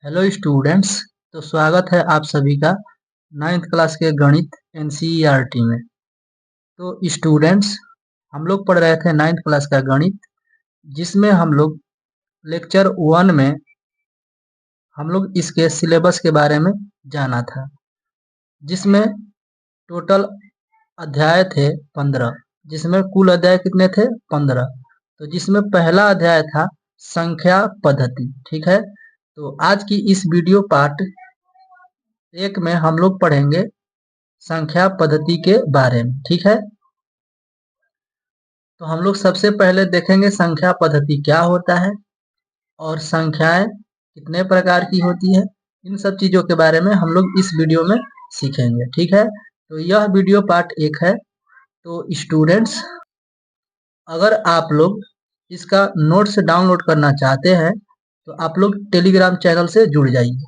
Hello students. तो स्वागत है आप सभी का 9th क्लास के गणित एनसीईआरटी में। तो स्टूडेंट्स, हम लोग पढ़ रहे थे 9th क्लास का गणित, जिसमें हम लोग लेक्चर 1 में हम लोग इसके सिलेबस के बारे में जाना था, जिसमें टोटल अध्याय थे 15, जिसमें कुल अध्याय कितने थे 15। तो जिसमें पहला अध्याय था संख्या पद्धति। ठीक है, तो आज की इस वीडियो पार्ट 1 में हम लोग पढ़ेंगे संख्या पद्धति के बारे में। ठीक है, तो हम लोग सबसे पहले देखेंगे संख्या पद्धति क्या होता है और संख्याएं कितने प्रकार की होती है। इन सब चीजों के बारे में हम लोग इस वीडियो में सीखेंगे। ठीक है, तो यह वीडियो पार्ट 1 है। तो स्टूडेंट्स, अगर आप लोग इसका नोट्स डाउनलोड करना चाहते हैं तो आप लोग टेलीग्राम चैनल से जुड़ जाइए।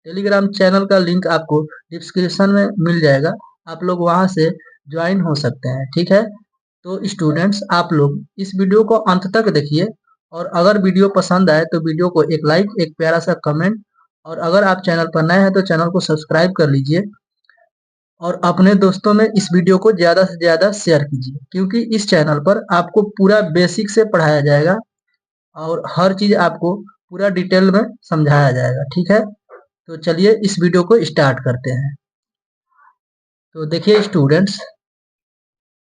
टेलीग्राम चैनल का लिंक आपको डिस्क्रिप्शन में मिल जाएगा, आप लोग वहां से ज्वाइन हो सकते हैं। ठीक है, तो स्टूडेंट्स, आप लोग इस वीडियो को अंत तक देखिए, और अगर वीडियो पसंद आए तो वीडियो को एक लाइक, एक प्यारा सा कमेंट, और अगर आप चैनल पर नए हैं तो चैनल को सब्सक्राइब कर लीजिए, और अपने दोस्तों में इस वीडियो को ज़्यादा से ज़्यादा शेयर कीजिए, क्योंकि इस चैनल पर आपको पूरा बेसिक से पढ़ाया जाएगा और हर चीज़ आपको पूरा डिटेल में समझाया जाएगा। ठीक है, तो चलिए इस वीडियो को स्टार्ट करते हैं। तो देखिए स्टूडेंट्स,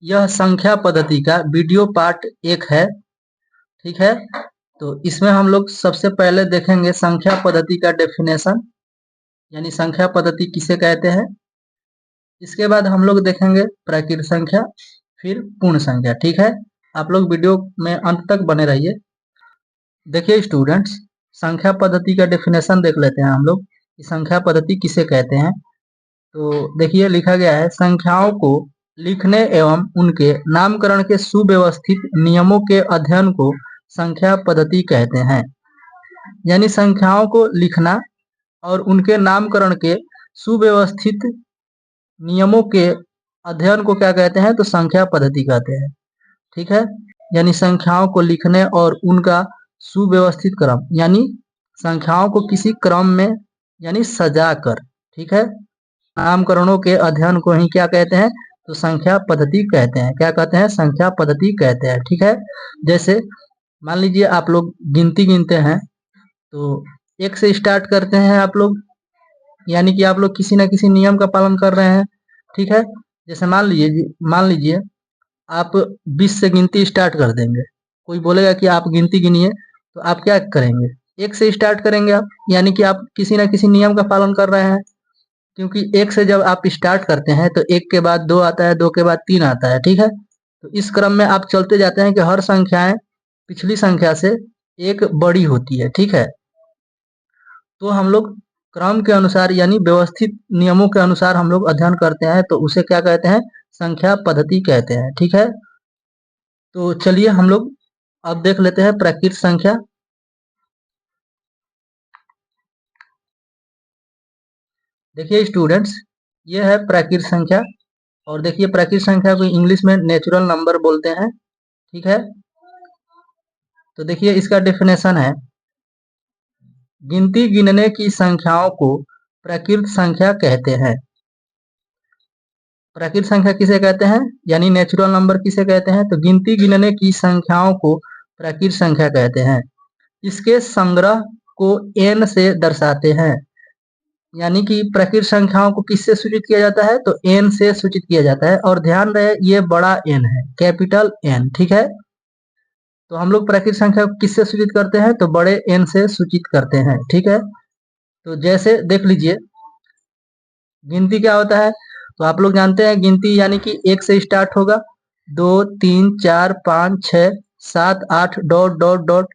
यह संख्या पद्धति का वीडियो पार्ट 1 है। ठीक है, तो इसमें हम लोग सबसे पहले देखेंगे संख्या पद्धति का डेफिनेशन, यानी संख्या पद्धति किसे कहते हैं। इसके बाद हम लोग देखेंगे प्राकृत संख्या, फिर पूर्ण संख्या। ठीक है, आप लोग वीडियो में अंत तक बने रहिए। देखिए स्टूडेंट्स, संख्या पद्धति का डेफिनेशन देख लेते हैं हम लोग कि संख्या पद्धति किसे कहते हैं। तो देखिए लिखा गया है, संख्याओं को लिखने एवं उनके नामकरण के सुव्यवस्थित नियमों के अध्ययन को संख्या पद्धति कहते हैं। यानी संख्याओं को लिखना और उनके नामकरण के सुव्यवस्थित नियमों के अध्ययन को क्या कहते हैं, तो संख्या पद्धति कहते हैं। ठीक है, यानी संख्याओं को लिखने और उनका सुव्यवस्थित क्रम, यानी संख्याओं को किसी क्रम में यानी सजा कर, ठीक है, नामकरणों के अध्ययन को ही क्या कहते हैं, तो संख्या पद्धति कहते हैं। क्या कहते हैं, संख्या पद्धति कहते हैं। ठीक है, जैसे मान लीजिए आप लोग गिनती गिनते हैं तो 1 से स्टार्ट करते हैं आप लोग, यानी कि आप लोग किसी ना किसी नियम का पालन कर रहे हैं। ठीक है, जैसे मान लीजिए आप 20 से गिनती स्टार्ट कर देंगे, कोई बोलेगा कि आप गिनती गिनिए, तो आप क्या करेंगे, 1 से स्टार्ट करेंगे आप, यानी कि आप किसी ना किसी नियम का पालन कर रहे हैं। क्योंकि 1 से जब आप स्टार्ट करते हैं तो 1 के बाद 2 आता है, 2 के बाद 3 आता है। ठीक है, तो इस क्रम में आप चलते जाते हैं कि हर संख्याएं पिछली संख्या से एक बड़ी होती है। ठीक है, तो हम लोग क्रम के अनुसार यानी व्यवस्थित नियमों के अनुसार हम लोग अध्ययन करते हैं, तो उसे क्या कहते हैं, संख्या पद्धति कहते हैं। ठीक है, तो चलिए हम लोग अब देख लेते हैं प्राकृत संख्या। देखिए स्टूडेंट्स, ये है प्राकृत संख्या, और देखिए प्राकृत संख्या को इंग्लिश में नेचुरल नंबर बोलते हैं। ठीक है, तो देखिए इसका डेफिनेशन है, गिनती गिनने की संख्याओं को प्राकृत संख्या कहते हैं। प्राकृत संख्या किसे कहते हैं, यानी नेचुरल नंबर किसे कहते हैं, तो गिनती गिनने की संख्याओं को प्राकृत संख्या कहते हैं। इसके संग्रह को n से दर्शाते हैं, यानी कि प्राकृत संख्याओं को किससे सूचित किया जाता है, तो n से सूचित किया जाता है। और ध्यान रहे ये बड़ा N है, कैपिटल N। ठीक है, तो हम लोग प्राकृत संख्या को किससे सूचित करते हैं, तो बड़े N से सूचित करते हैं। ठीक है, तो जैसे देख लीजिए गिनती क्या होता है, तो आप लोग जानते हैं गिनती यानी कि 1 से स्टार्ट होगा, 2 3 4 5 6 7 8 डॉट डॉट डॉट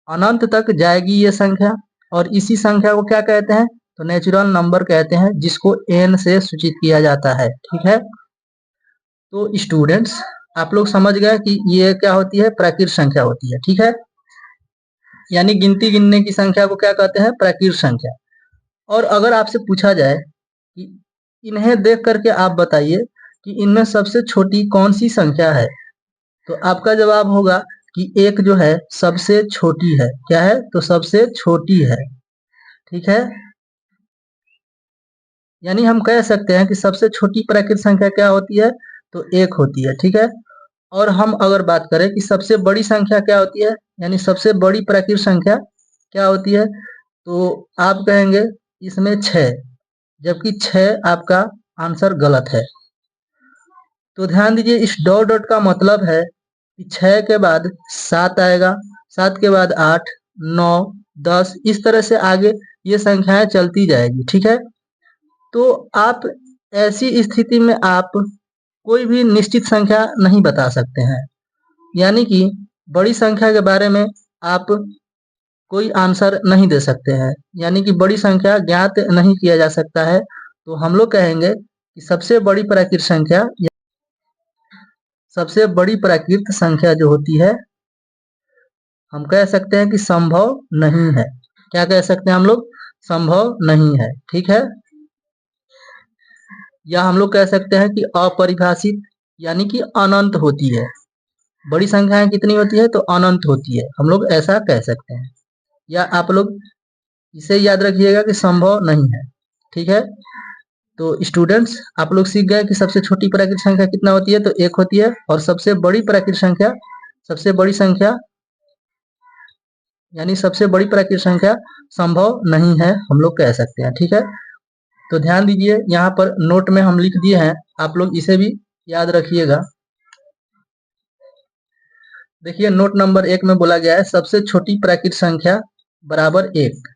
अनंत तक जाएगी ये संख्या, और इसी संख्या को क्या कहते हैं, तो नेचुरल नंबर कहते हैं, जिसको n से सूचित किया जाता है। ठीक है, तो स्टूडेंट्स आप लोग समझ गए कि ये क्या होती है, प्राकृत संख्या होती है। ठीक है, यानी गिनती गिनने की संख्या को क्या कहते हैं, प्राकृत संख्या। और अगर आपसे पूछा जाए कि इन्हें देख करके आप बताइए कि इनमें सबसे छोटी कौन सी संख्या है, तो आपका जवाब होगा कि 1 जो है सबसे छोटी है। क्या है, तो सबसे छोटी है। ठीक है, यानी हम कह सकते हैं कि सबसे छोटी प्राकृत संख्या क्या होती है, तो 1 होती है। ठीक है, और हम अगर बात करें कि सबसे बड़ी संख्या क्या होती है, यानी सबसे बड़ी प्राकृत संख्या क्या होती है, तो आप कहेंगे इसमें 6, जबकि 6 आपका आंसर गलत है। तो ध्यान दीजिए, इस डॉट डॉट का मतलब है कि 6 के बाद 7 आएगा, 7 के बाद 8, 9, 10, इस तरह से आगे ये संख्याएं चलती जाएगी। ठीक है, तो आप ऐसी स्थिति में आप कोई भी निश्चित संख्या नहीं बता सकते हैं, यानी कि बड़ी संख्या के बारे में आप कोई आंसर नहीं दे सकते हैं, यानी कि बड़ी संख्या ज्ञात नहीं किया जा सकता है। तो हम लोग कहेंगे कि सबसे बड़ी प्राकृत संख्या, सबसे बड़ी प्राकृत संख्या जो होती है, हम कह सकते हैं कि संभव नहीं है। क्या कह सकते हैं हम लोग, संभव नहीं है। ठीक है, या हम लोग कह सकते हैं कि अपरिभाषित, यानी कि अनंत होती है। बड़ी संख्याएं कितनी होती है, तो अनंत होती है, हम लोग ऐसा कह सकते हैं। या आप लोग इसे याद रखिएगा कि संभव नहीं है। ठीक है, तो स्टूडेंट्स आप लोग सीख गए कि सबसे छोटी प्राकृत संख्या कितना होती है, तो 1 होती है, और सबसे बड़ी प्राकृत संख्या, सबसे बड़ी संख्या यानी सबसे बड़ी प्राकृत संख्या संभव नहीं है, हम लोग कह सकते हैं। ठीक है, तो ध्यान दीजिए, यहाँ पर नोट में हम लिख दिए हैं, आप लोग इसे भी याद रखिएगा। देखिए, नोट नंबर 1 में बोला गया है सबसे छोटी प्राकृत संख्या बराबर 1,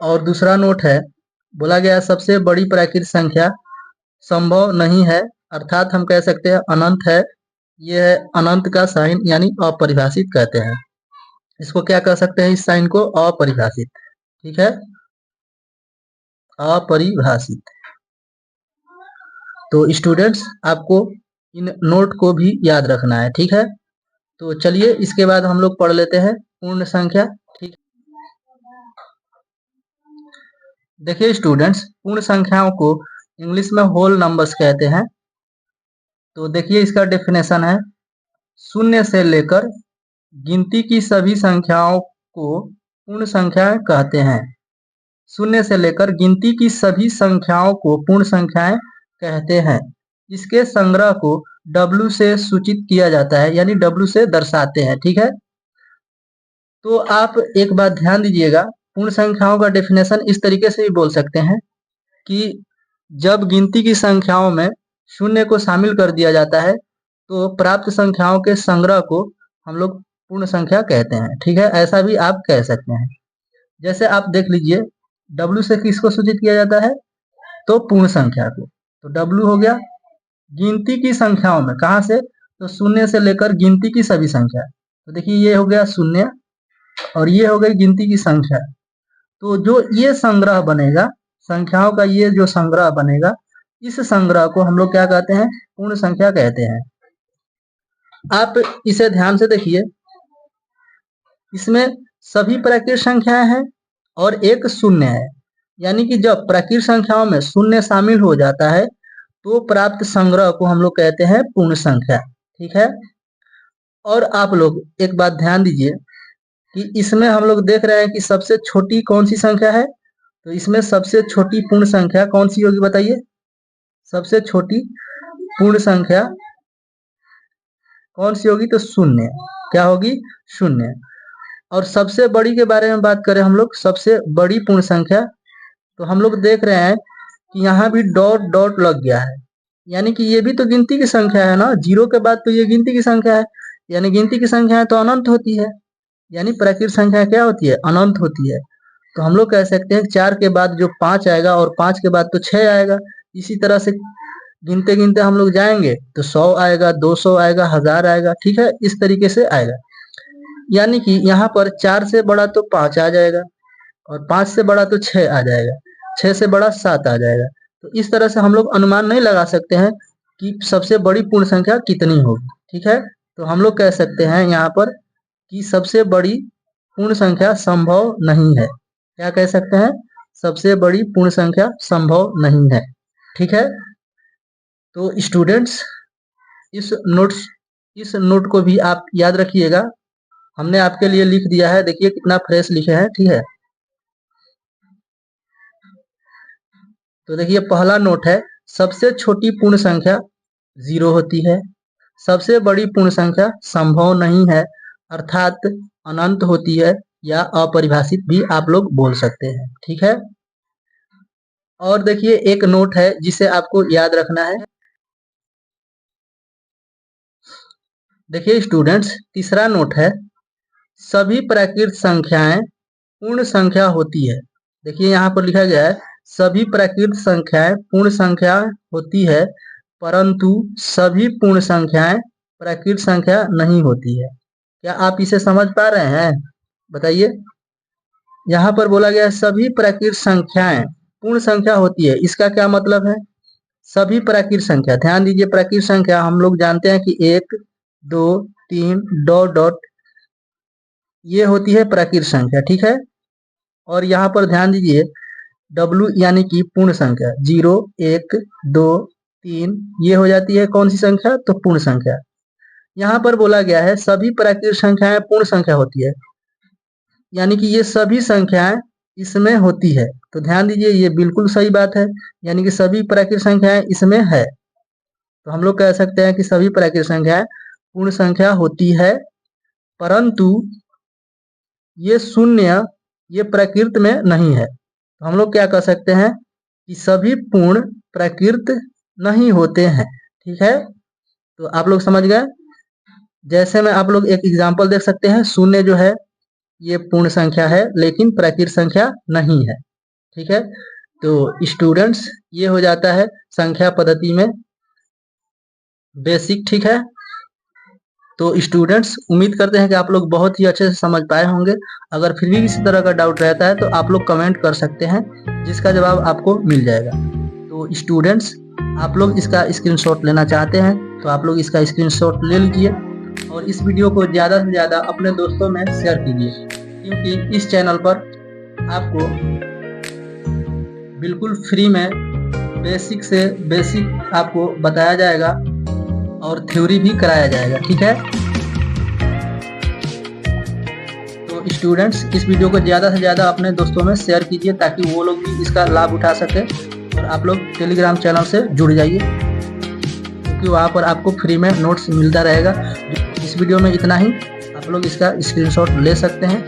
और दूसरा नोट है, बोला गया है सबसे बड़ी प्राकृत संख्या संभव नहीं है, अर्थात हम कह सकते हैं अनंत है। यह है अनंत का साइन, यानी अपरिभाषित कहते हैं। इसको क्या कह सकते हैं, इस साइन को अपरिभाषित। ठीक है, अपरिभाषित। तो स्टूडेंट्स आपको इन नोट को भी याद रखना है। ठीक है, तो चलिए इसके बाद हम लोग पढ़ लेते हैं पूर्ण संख्या। ठीक, देखिए स्टूडेंट्स, पूर्ण संख्याओं को इंग्लिश में होल नंबर्स कहते हैं। तो देखिए इसका डेफिनेशन है, शून्य से लेकर गिनती की सभी संख्याओं को पूर्ण संख्या कहते हैं। शून्य से लेकर गिनती की सभी संख्याओं को पूर्ण संख्याएं कहते हैं। इसके संग्रह को W से सूचित किया जाता है, यानी W से दर्शाते हैं। ठीक है, तो आप एक बात ध्यान दीजिएगा, पूर्ण संख्याओं का डेफिनेशन इस तरीके से भी बोल सकते हैं कि जब गिनती की संख्याओं में शून्य को शामिल कर दिया जाता है, तो प्राप्त संख्याओं के संग्रह को हम लोग पूर्ण संख्या कहते हैं। ठीक है, ऐसा भी आप कह सकते हैं। जैसे आप देख लीजिए, W से किसको सूचित किया जाता है, तो पूर्ण संख्या को। तो W हो गया गिनती की संख्याओं में, कहां से, तो शून्य से लेकर गिनती की सभी संख्या। तो देखिए ये हो गया शून्य, और ये हो गई गिनती की संख्या। तो जो ये संग्रह बनेगा, संख्याओं का ये जो संग्रह बनेगा, इस संग्रह को हम लोग क्या कहते हैं, पूर्ण संख्या कहते हैं। आप इसे ध्यान से देखिए, इसमें सभी प्राकृत संख्याएं हैं और एक शून्य है, यानी कि जब प्राकृत संख्याओं में शून्य शामिल हो जाता है, तो प्राप्त संग्रह को हम लोग कहते हैं पूर्ण संख्या। ठीक है, और आप लोग एक बात ध्यान दीजिए कि इसमें हम लोग देख रहे हैं कि सबसे छोटी कौन सी संख्या है, तो इसमें सबसे छोटी पूर्ण संख्या कौन सी होगी, बताइए। सबसे छोटी पूर्ण संख्या कौन सी होगी, तो शून्य। क्या होगी, शून्य। और सबसे बड़ी के बारे में बात करें हम लोग, सबसे बड़ी पूर्ण संख्या, तो हम लोग देख रहे हैं कि यहाँ भी डॉट डॉट लग गया है, यानी कि ये भी तो गिनती की संख्या है ना, 0 के बाद तो ये गिनती की संख्या है, यानी गिनती की संख्या तो अनंत होती है, यानी प्राकृत संख्या क्या होती है, अनंत होती है। तो हम लोग कह सकते हैं 4 के बाद जो 5 आएगा, और 5 के बाद तो 6 आएगा। इसी तरह से गिनते गिनते हम लोग जाएंगे तो 100 आएगा, 200 आएगा, 1000 आएगा। ठीक है, इस तरीके से आएगा, यानी कि यहाँ पर 4 से बड़ा तो 5 आ जाएगा, और 5 से बड़ा तो 6 आ जाएगा, 6 से बड़ा 7 आ जाएगा। तो इस तरह से हम लोग अनुमान नहीं लगा सकते हैं कि सबसे बड़ी पूर्ण संख्या कितनी होगी। ठीक है, तो हम लोग कह सकते हैं यहाँ पर कि सबसे बड़ी पूर्ण संख्या संभव नहीं है। क्या कह सकते हैं, सबसे बड़ी पूर्ण संख्या संभव नहीं है। ठीक है, तो स्टूडेंट्स इस नोट को भी आप याद रखिएगा, हमने आपके लिए लिख दिया है, देखिए कितना फ्रेश लिखे हैं। ठीक है, तो देखिए पहला नोट है, सबसे छोटी पूर्ण संख्या 0 होती है, सबसे बड़ी पूर्ण संख्या संभव नहीं है अर्थात अनंत होती है या अपरिभाषित भी आप लोग बोल सकते हैं। ठीक है। और देखिए एक नोट है जिसे आपको याद रखना है। देखिए स्टूडेंट्स, तीसरा नोट है, सभी प्राकृत संख्याएं पूर्ण संख्या होती है। देखिए यहाँ पर लिखा गया है, सभी प्राकृत संख्याएं पूर्ण संख्या होती है, परंतु सभी पूर्ण संख्याएं प्राकृत संख्या नहीं होती है। क्या आप इसे समझ पा रहे हैं? बताइए। यहाँ पर बोला गया है सभी प्राकृत संख्याएं पूर्ण संख्या होती है, इसका क्या मतलब है? सभी प्राकृत संख्या, ध्यान दीजिए, प्राकृत संख्या हम लोग जानते हैं कि 1 2 3 डॉट डॉट ये होती है प्राकृत संख्या। ठीक है। और यहाँ पर ध्यान दीजिए W यानी कि पूर्ण संख्या 0 1 2 3 ये हो जाती है कौन सी संख्या? तो पूर्ण संख्या। यहाँ पर बोला गया है सभी प्राकृत संख्याएं पूर्ण संख्या होती है, यानी कि ये सभी संख्याएं इसमें होती है। तो ध्यान दीजिए ये बिल्कुल सही बात है, यानी कि सभी प्राकृत संख्याएं इसमें है। तो हम लोग कह सकते हैं कि सभी प्राकृत संख्याएं पूर्ण संख्या होती है, परंतु ये शून्य ये प्राकृत में नहीं है। तो हम लोग क्या कह सकते हैं कि सभी पूर्ण प्राकृत नहीं होते हैं। ठीक है। तो आप लोग समझ गए। जैसे में आप लोग एक एग्जांपल देख सकते हैं, शून्य जो है ये पूर्ण संख्या है लेकिन प्राकृत संख्या नहीं है। ठीक है। तो स्टूडेंट्स ये हो जाता है संख्या पद्धति में बेसिक। ठीक है। तो स्टूडेंट्स उम्मीद करते हैं कि आप लोग बहुत ही अच्छे से समझ पाए होंगे। अगर फिर भी किसी तरह का डाउट रहता है तो आप लोग कमेंट कर सकते हैं, जिसका जवाब आपको मिल जाएगा। तो स्टूडेंट्स आप लोग इसका स्क्रीनशॉट लेना चाहते हैं तो आप लोग इसका स्क्रीनशॉट ले लीजिए और इस वीडियो को ज़्यादा से ज़्यादा अपने दोस्तों में शेयर कीजिए, क्योंकि इस चैनल पर आपको बिल्कुल फ्री में बेसिक से बेसिक आपको बताया जाएगा और थ्योरी भी कराया जाएगा। ठीक है। तो स्टूडेंट्स इस वीडियो को ज़्यादा से ज़्यादा अपने दोस्तों में शेयर कीजिए ताकि वो लोग भी इसका लाभ उठा सके। और आप लोग टेलीग्राम चैनल से जुड़ जाइए, क्योंकि वहाँ पर आपको फ्री में नोट्स मिलता रहेगा। इस वीडियो में इतना ही, आप लोग इसका स्क्रीनशॉट ले सकते हैं।